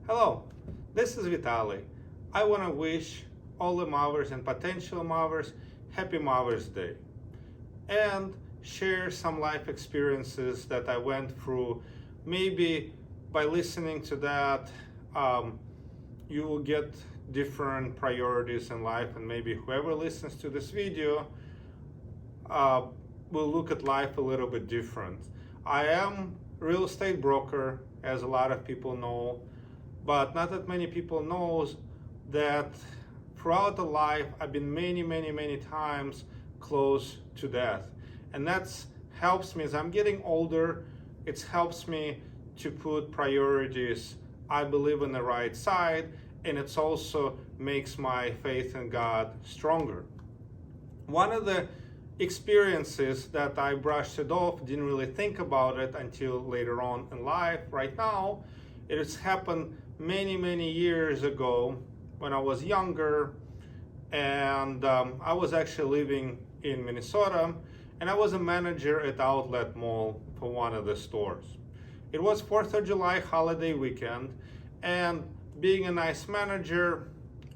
Hello, this is Vitaly. I want to wish all the mothers and potential mothers happy Mother's Day and share some life experiences that I went through. Maybe by listening to that, you will get different priorities in life, and maybe whoever listens to this video will look at life a little bit different. I am a real estate broker, as a lot of people know, but not that many people knows that throughout the life I've been many times close to death. And that's helps me as I'm getting older. It helps me to put priorities, I believe, on the right side, and it's also makes my faith in God stronger. One of the experiences that I brushed it off, didn't really think about it until later on in life. Right now, it has happened many years ago when I was younger, and I was actually living in Minnesota, and I was a manager at Outlet Mall for one of the stores. It was 4th of July holiday weekend, and being a nice manager,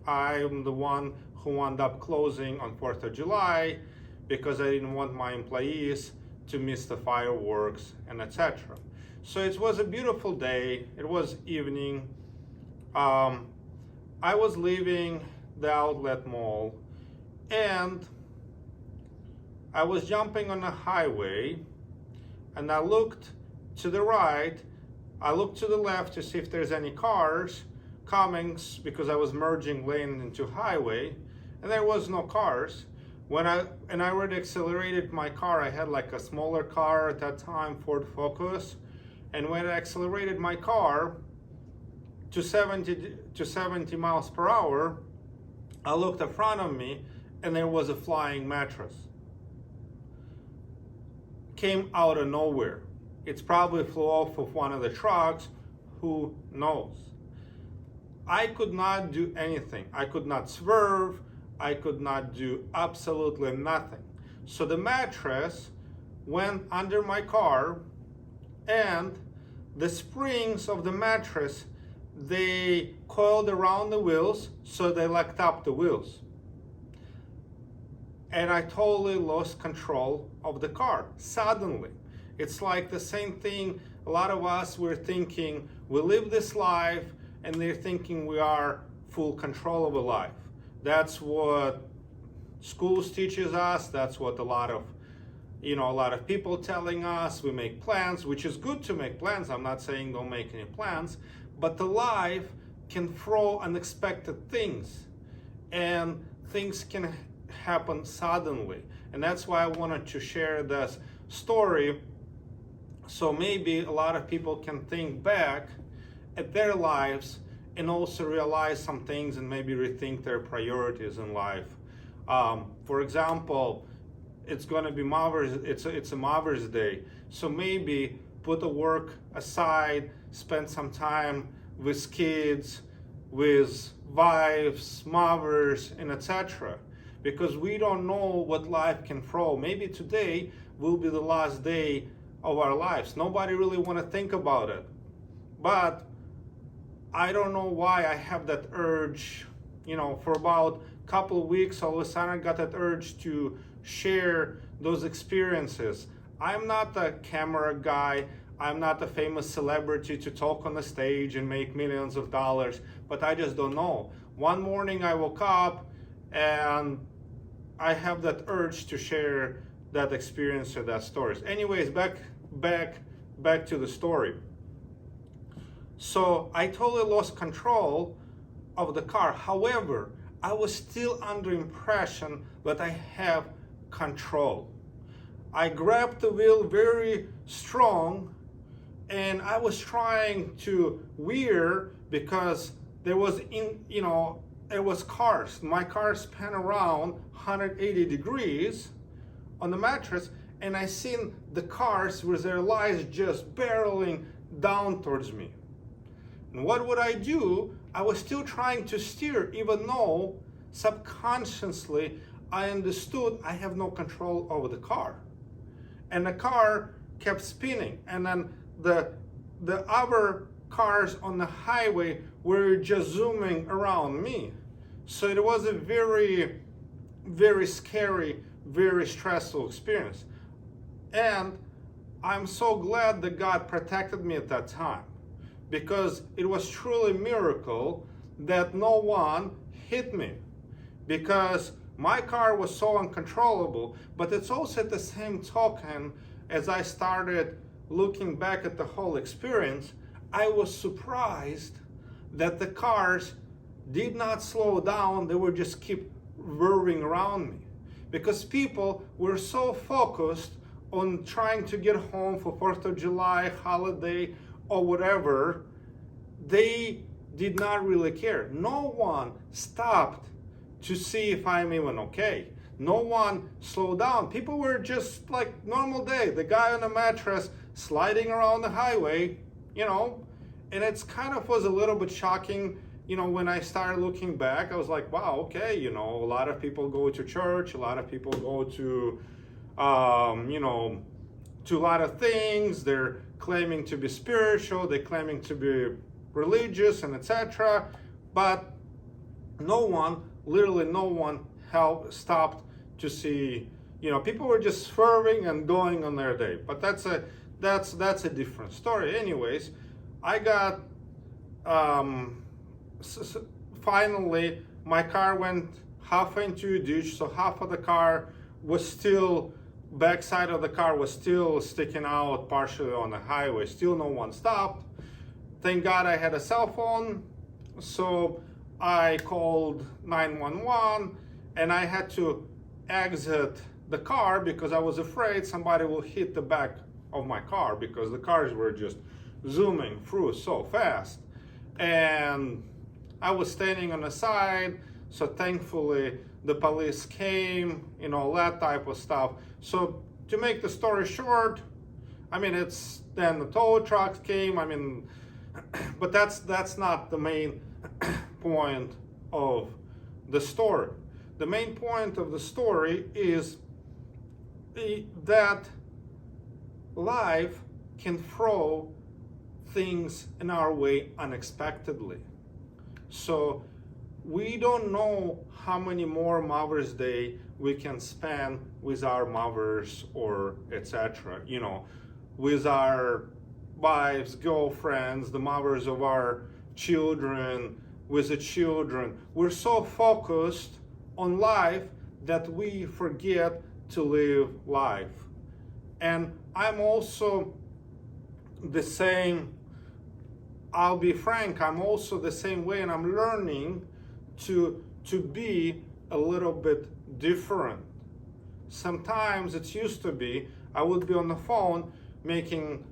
I'm the one who wound up closing on 4th of July because I didn't want my employees to miss the fireworks and etc. So it was a beautiful day. It was evening. I was leaving the Outlet Mall, and I was jumping on a highway, and I looked to the right, I looked to the left to see if there's any cars coming, because I was merging lane into highway, and there was no cars. I already accelerated my car. I had like a smaller car at that time, Ford Focus, and when I accelerated my car to 70 miles per hour, I looked in front of me, and there was a flying mattress. Came out of nowhere. It's probably flew off of one of the trucks, who knows. I could not do anything. I could not swerve. I could not do absolutely nothing. So the mattress went under my car, and the springs of the mattress, they coiled around the wheels, so they locked up the wheels. And I totally lost control of the car suddenly. It's like the same thing. A lot of us, we're thinking we live this life, and they're thinking we are full control of a life. That's what schools teaches us. That's what a lot of people telling us. We make plans, which is good to make plans. I'm not saying don't make any plans, but the life can throw unexpected things, and things can happen suddenly. And that's why I wanted to share this story, so maybe a lot of people can think back at their lives and also realize some things and maybe rethink their priorities in life. For example, it's going to be it's a Mother's Day, so maybe put the work aside, spend some time with kids, with wives, mothers, and etc. Because we don't know what life can throw. Maybe today will be the last day of our lives. Nobody really want to think about it, but I don't know why I have that urge. For about a couple of weeks, all of a sudden I got that urge to share those experiences. I'm not a camera guy. I'm not a famous celebrity to talk on the stage and make millions of dollars, but I just don't know. One morning I woke up and I have that urge to share that experience or that stories. Anyways, back to the story. So I totally lost control of the car. However, I was still under impression that I have control. I grabbed the wheel very strong, and I was trying to veer because there was it was cars. My car spun around 180 degrees on the mattress, and I seen the cars with their lights just barreling down towards me. And what would I do? I was still trying to steer, even though subconsciously I understood I have no control over the car. And the car kept spinning, and then the other cars on the highway were just zooming around me. So it was a very, very scary, very stressful experience. And I'm so glad that God protected me at that time, because it was truly a miracle that no one hit me, because my car was so uncontrollable. But it's also at the same token, as I started looking back at the whole experience, I was surprised that the cars did not slow down. They would just keep whirring around me, because people were so focused on trying to get home for 4th of July holiday or whatever. They did not really care. No one stopped to see if I'm even okay. No one slowed down. People were just like normal day. The guy on the mattress sliding around the highway, and it's kind of was a little bit shocking, when I started looking back. I was like, wow, okay, a lot of people go to church, a lot of people go to, to a lot of things. They're claiming to be spiritual, they're claiming to be religious, and etc. But no one, literally no one, stopped to see. People were just swerving and going on their day. But that's a different story. Anyways, I got finally my car went half into a ditch, so half of the car was still, backside of the car was still sticking out partially on the highway. Still no one stopped. Thank God I had a cell phone, so I called 911, and I had to exit the car because I was afraid somebody will hit the back of my car, because the cars were just zooming through so fast. And I was standing on the side, so thankfully the police came, all that type of stuff. So to make the story short, it's then the tow trucks came, but that's not the main point of the story. The main point of the story is that life can throw things in our way unexpectedly. So we don't know how many more Mother's Day we can spend with our mothers or etc. With our wives, girlfriends, the mothers of our children, with the children. We're so focused on life that we forget to live life. And I'm also the same. I'll be frank, I'm also the same way, and I'm learning to be a little bit different. Sometimes it used to be I would be on the phone making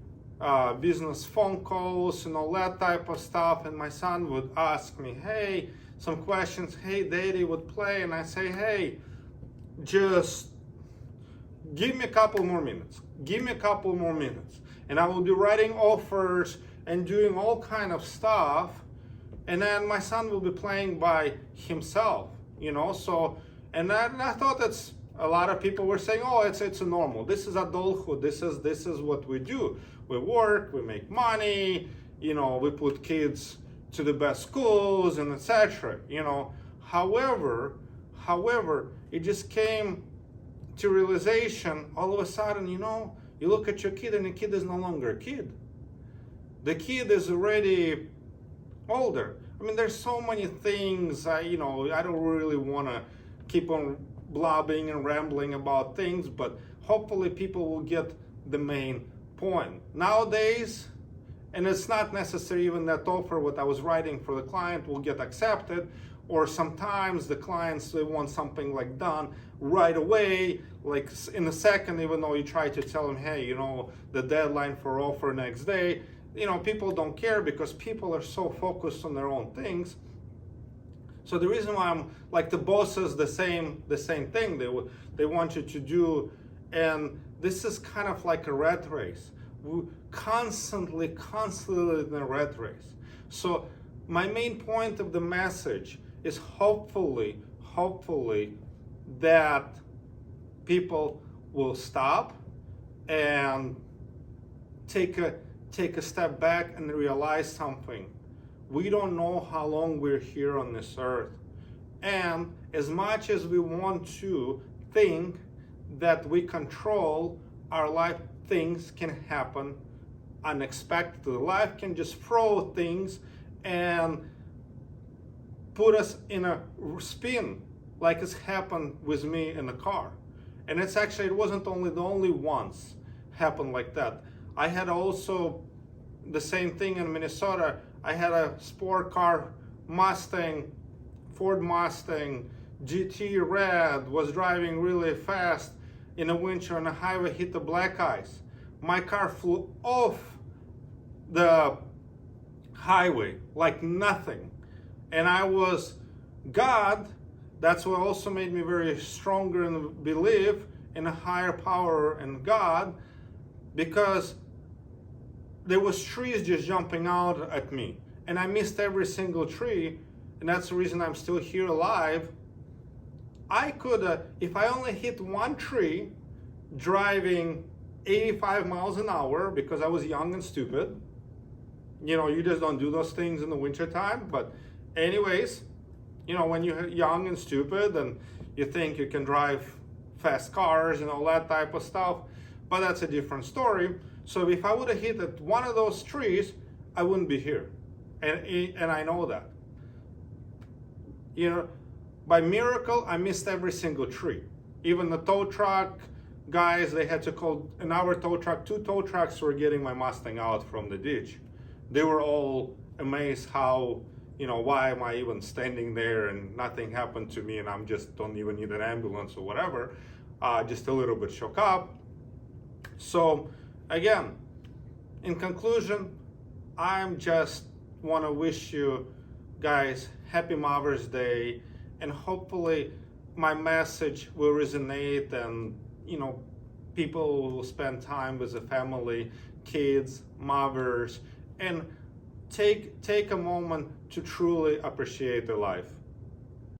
business phone calls and all that type of stuff, and my son would ask me, hey, some questions. Hey, Daddy would play, and I say, hey, just give me a couple more minutes. Give me a couple more minutes. And I will be writing offers and doing all kind of stuff. And then my son will be playing by himself, So, and I thought that's, a lot of people were saying, oh, it's a normal. This is adulthood. This is what we do. We work, we make money, we put kids to the best schools and etc. However, it just came to realization all of a sudden, you look at your kid and the kid is no longer a kid. The kid is already older. There's so many things, I don't really want to keep on blabbing and rambling about things, but hopefully people will get the main point. Nowadays, and it's not necessary even that offer what I was writing for the client will get accepted, or sometimes the clients, they want something like done right away, like in a second, even though you try to tell them, hey, the deadline for offer next day. People don't care because people are so focused on their own things. So the reason why I'm like the bosses, the same thing they want you to do, and this is kind of like a rat race. We constantly in a rat race. So my main point of the message is hopefully that people will stop and take a take a step back and realize something. We don't know how long we're here on this earth. And as much as we want to think that we control our life, things can happen unexpectedly. Life can just throw things and put us in a spin, like it's happened with me in the car. And it wasn't the only once happened like that. I had also the same thing in Minnesota. I had a sport car, Ford Mustang, GT red, was driving really fast in the winter on the highway, hit the black ice. My car flew off the highway like nothing. And I was God. That's what also made me very stronger and believe in a higher power and God, because there was trees just jumping out at me. And I missed every single tree. And that's the reason I'm still here alive. I could, if I only hit one tree driving 85 miles an hour because I was young and stupid. You know, you just don't do those things in the winter time. But anyways, you know, when you're young and stupid and you think you can drive fast cars and all that type of stuff, but that's a different story. So if I would have hit at one of those trees, I wouldn't be here. And I know that. You know, by miracle, I missed every single tree. Even the tow truck guys, they had to call in our tow truck. 2 tow trucks were getting my Mustang out from the ditch. They were all amazed how, you know, why am I even standing there and nothing happened to me and I'm just don't even need an ambulance or whatever. Just a little bit shook up. So again, in conclusion, I'm just want to wish you guys happy Mother's Day, and hopefully my message will resonate and, you know, people will spend time with the family, kids, mothers, and take a moment to truly appreciate their life.